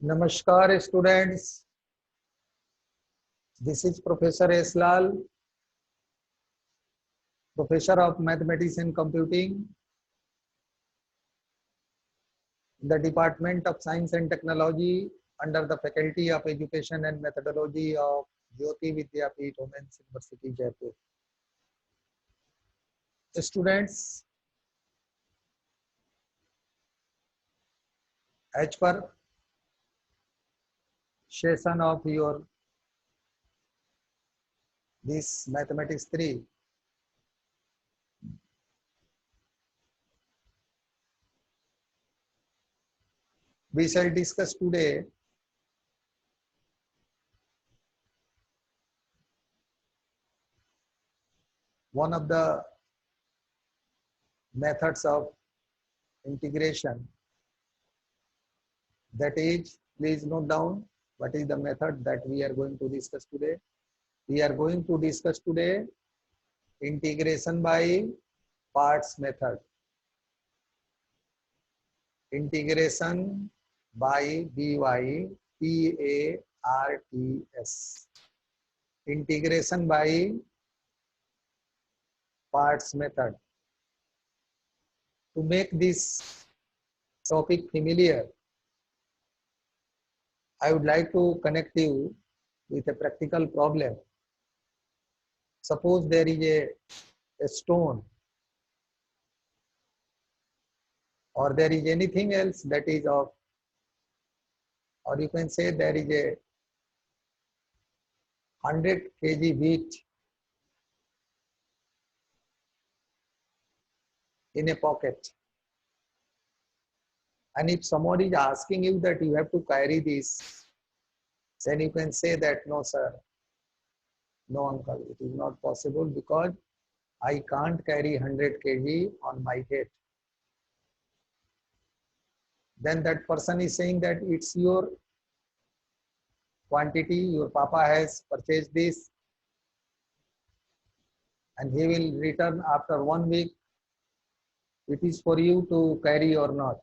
Namaskar students, this is Professor S. Lal, Professor of Mathematics and Computing in the Department of Science and Technology under the Faculty of Education and Methodology of Jyoti Vidyapeeth Women's University, Jaipur. Students, as per session of your this Mathematics 3, we shall discuss today one of the methods of integration, that is, please note down what is the method that we are going to discuss today. We are going to discuss today integration by parts method. Integration by PARTS. Integration by parts method. To make this topic familiar, I would like to connect you with a practical problem. Suppose there is a stone, or there is anything else that is of, or you can say there is a 100 kg wheat in a pocket. And if somebody is asking you that you have to carry this, then you can say that no sir, no uncle, it is not possible because I can't carry 100 kg on my head. Then that person is saying that it's your quantity, your papa has purchased this and he will return after 1 week. It is for you to carry or not.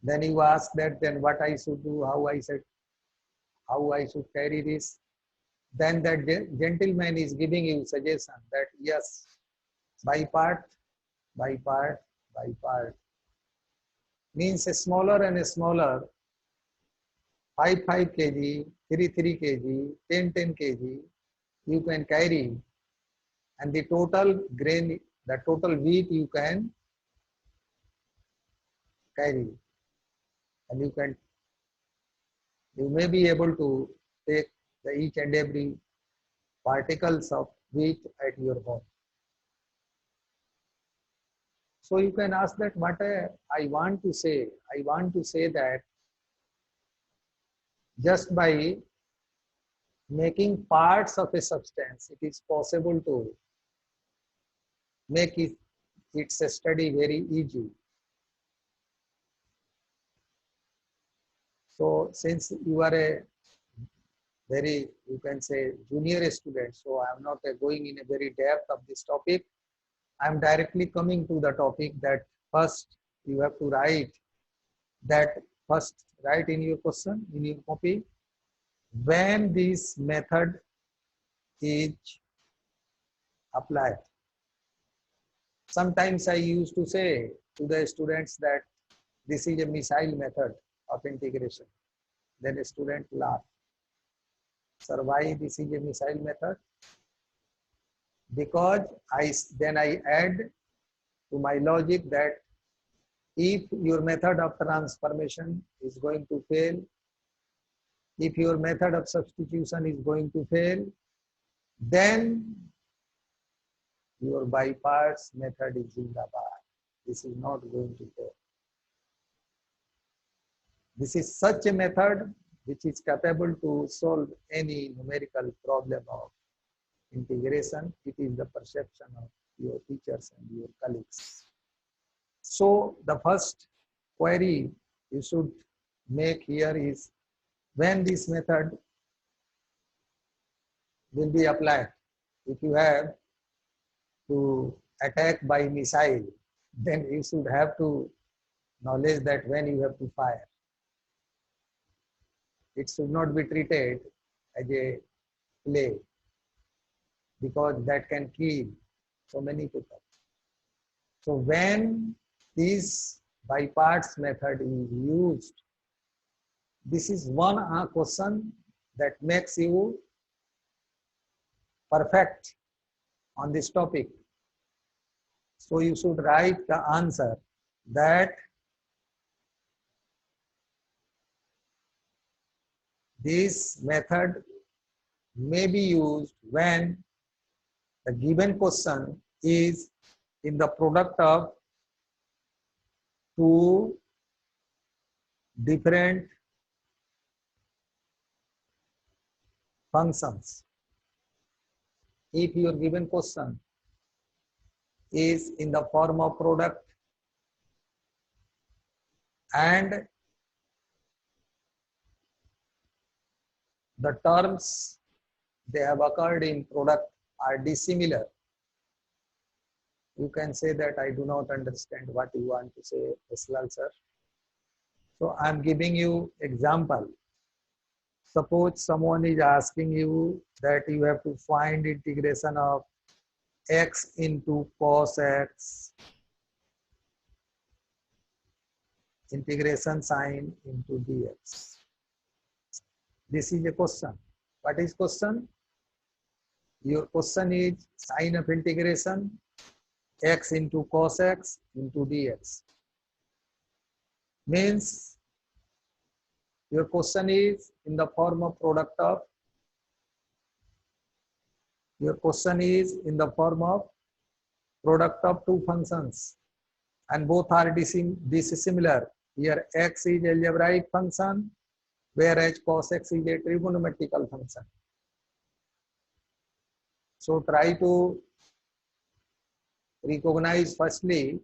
Then you ask that then what I should do, how I should carry this. Then that gentleman is giving you suggestion that yes, by part, means a smaller and a smaller, 5 kg, 3 kg, 10 kg, you can carry, and the total grain, the total wheat you can carry, and you may be able to take the each and every particles of wheat at your home. So you can ask that what I want to say. I want to say that just by making parts of a substance, it is possible to make its study very easy. So since you are a very, you can say, junior student, so I am not going in a very depth of this topic. I am directly coming to the topic that first you have to write in your question, in your copy, when this method is applied. Sometimes I used to say to the students that this is a missile method of integration. Then a student laughed. Sir, why this is a missile method? Because then I add to my logic that if your method of transformation is going to fail, if your method of substitution is going to fail, then your by parts method is zindabad. This is not going to fail. This is such a method which is capable to solve any numerical problem of integration. It is the perception of your teachers and your colleagues. So the first query you should make here is when this method will be applied. If you have to attack by missile, then you should have to knowledge that when you have to fire. it should not be treated as a play, because that can kill so many people. So when this by parts method is used, this is one question that makes you perfect on this topic. So you should write the answer that this method may be used when the given question is in the product of two different functions. If your given question is in the form of product and the terms they have occurred in product are dissimilar, you can say that I do not understand what you want to say, Islal sir. So I'm giving you example. Suppose someone is asking you that you have to find integration of x into cos x, integration sine into dx. This is a question. What is question? Your question is sine of integration x into cos x into dx. Means your question is in the form of product of, your question is in the form of product of two functions and both are dissimilar. Here x is algebraic function, whereas cos x is a trigonometrical function. So try to recognize firstly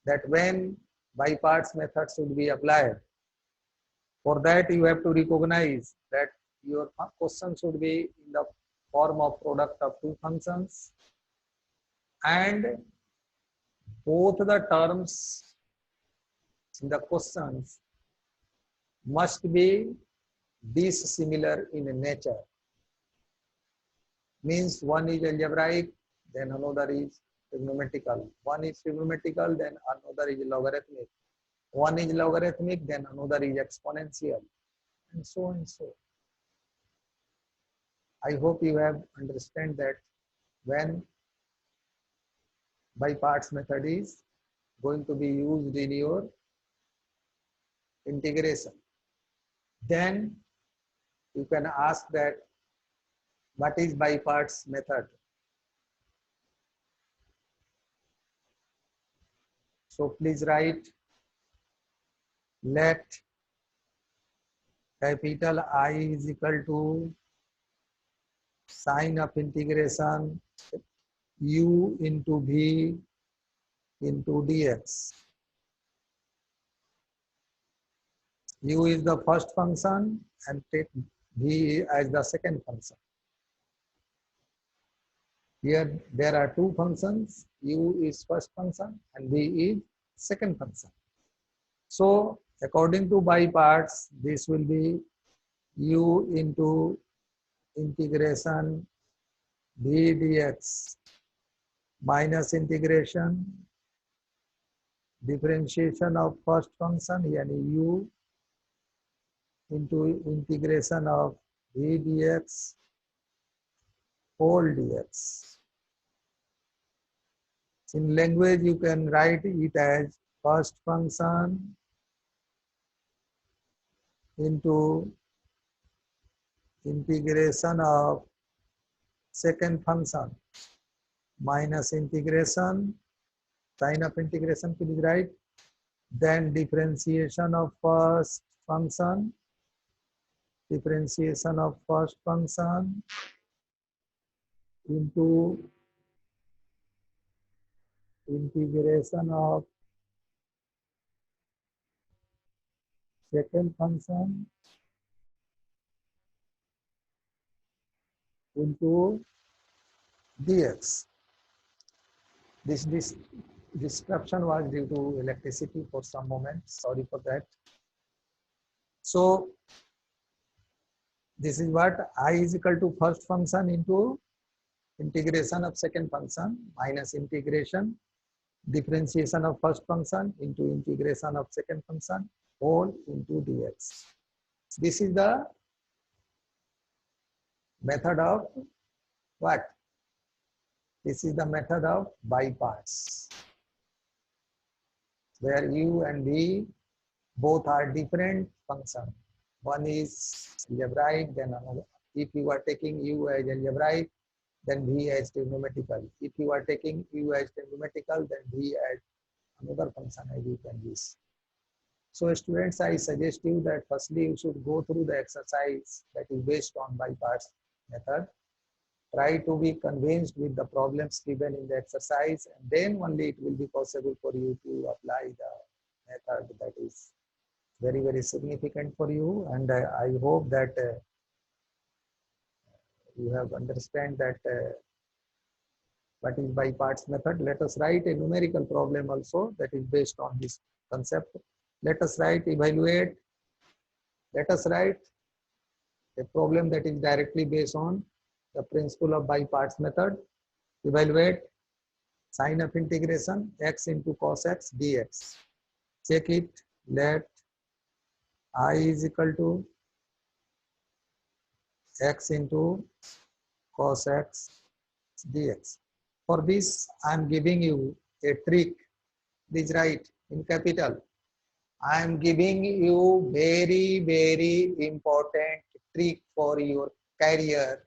that when by parts method should be applied. For that you have to recognize that your question should be in the form of product of two functions and both the terms in the questions must be dissimilar in nature. Means one is algebraic, then another is trigonometrical. One is trigonometrical, then another is logarithmic. One is logarithmic, then another is exponential, and so and so. I hope you have understand that when by parts method is going to be used in your integration, then you can ask that what is by parts method. So please write, let capital I is equal to sine of integration u into v into dx. U is the first function and take v as the second function. Here there are two functions, u is first function and v is second function. So according to by parts, this will be u into integration v dx minus integration differentiation of first function yani u into integration of v dx whole dx. In language you can write it as first function into integration of second function minus integration, sign of integration please write, then differentiation of first function, differentiation of first function into integration of second function into dx. This disruption was due to electricity for some moments. Sorry for that. So this is what I is equal to first function into integration of second function minus integration differentiation of first function into integration of second function whole into dx. This is the method of what? This is the method of by parts, where u and v both are different functions. One is algebraic, then another. If you are taking u as algebraic, then v as trigonometrical. If you are taking u as trigonometrical, then v as another function as you can use. So students, I suggest you that firstly you should go through the exercise that is based on by parts method. Try to be convinced with the problems given in the exercise, and then only it will be possible for you to apply the method that is very, very significant for you. And I hope that you have understand that what is by parts method. Let us write a numerical problem also that is based on this concept. Let us write, evaluate. Let us write a problem that is directly based on the principle of by parts method. Evaluate sine of integration x into cos x dx. Check it. Let I is equal to x into cos x dx. For this, I am giving you a trick. Please write in capital. I am giving you very, very important trick for your career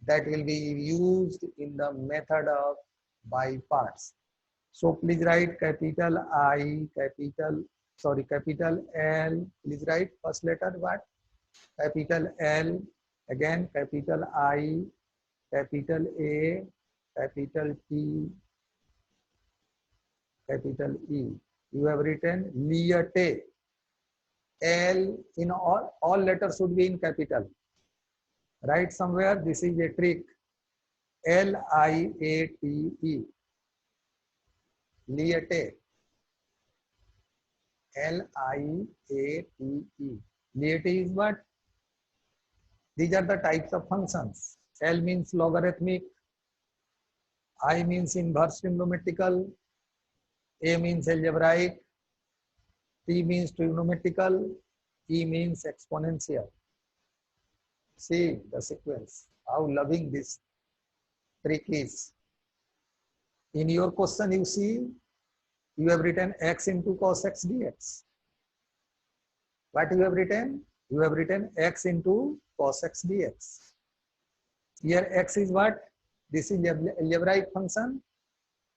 that will be used in the method of by parts. So please write capital I, capital L. Please write first letter what? Capital L, again capital I, capital A, capital T, capital E. You have written liate. L in all letters should be in capital. Write somewhere, this is a trick. L-I-A-T-E. Liate. L-I-A-T-E. Liate is what? These are the types of functions. L means logarithmic. I means inverse trigonometrical. A means algebraic. T means trigonometrical. E means exponential. See the sequence, how loving this trick is. In your question, you see, you have written x into cos x dx. What you have written? You have written x into cos x dx. Here x is what? This is algebraic function,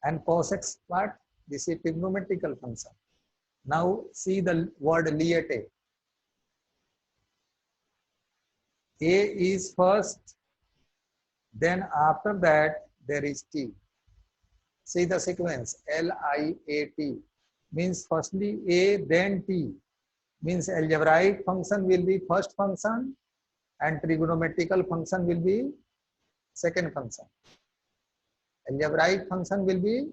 and cos x what? This is trigonometrical function. Now see the word liate. A is first, then after that there is T. See the sequence, L-I-A-T means firstly A, then T. Means algebraic function will be first function and trigonometrical function will be second function. Algebraic function will be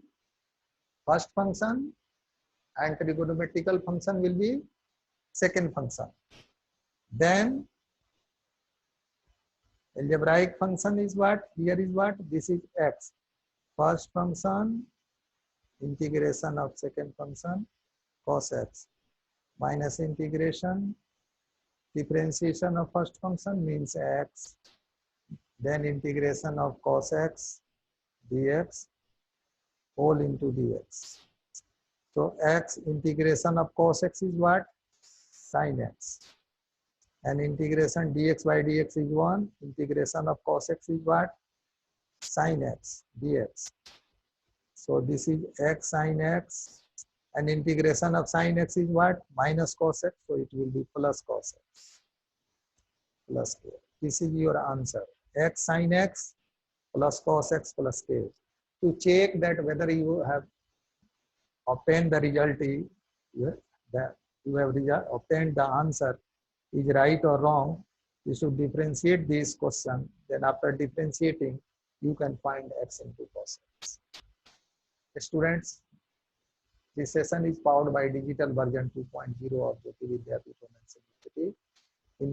first function and trigonometrical function will be second function. Then algebraic function is what? Here is what? This is x. First function, integration of second function, cos x, minus integration, differentiation of first function means x, then integration of cos x dx, whole into dx. So x integration of cos x is what? Sin x. And integration dx by dx is 1. Integration of cos x is what? Sin x dx. So this is x sin x, and integration of sin x is what? Minus cos x. So it will be plus cos x. Plus k. This is your answer. X sin x plus cos x plus k. To check that whether you have obtained the result, you have obtained the answer is right or wrong, you should differentiate this question. Then after differentiating, you can find x into cos x. Students, this session is powered by digital version 2.0 of Jyoti Vidyapeeth Women's University.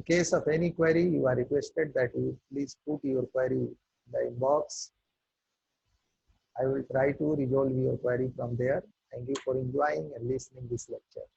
case of any query, you are requested that you please put your query in the inbox. I will try to resolve your query from there. Thank you for enjoying and listening this lecture.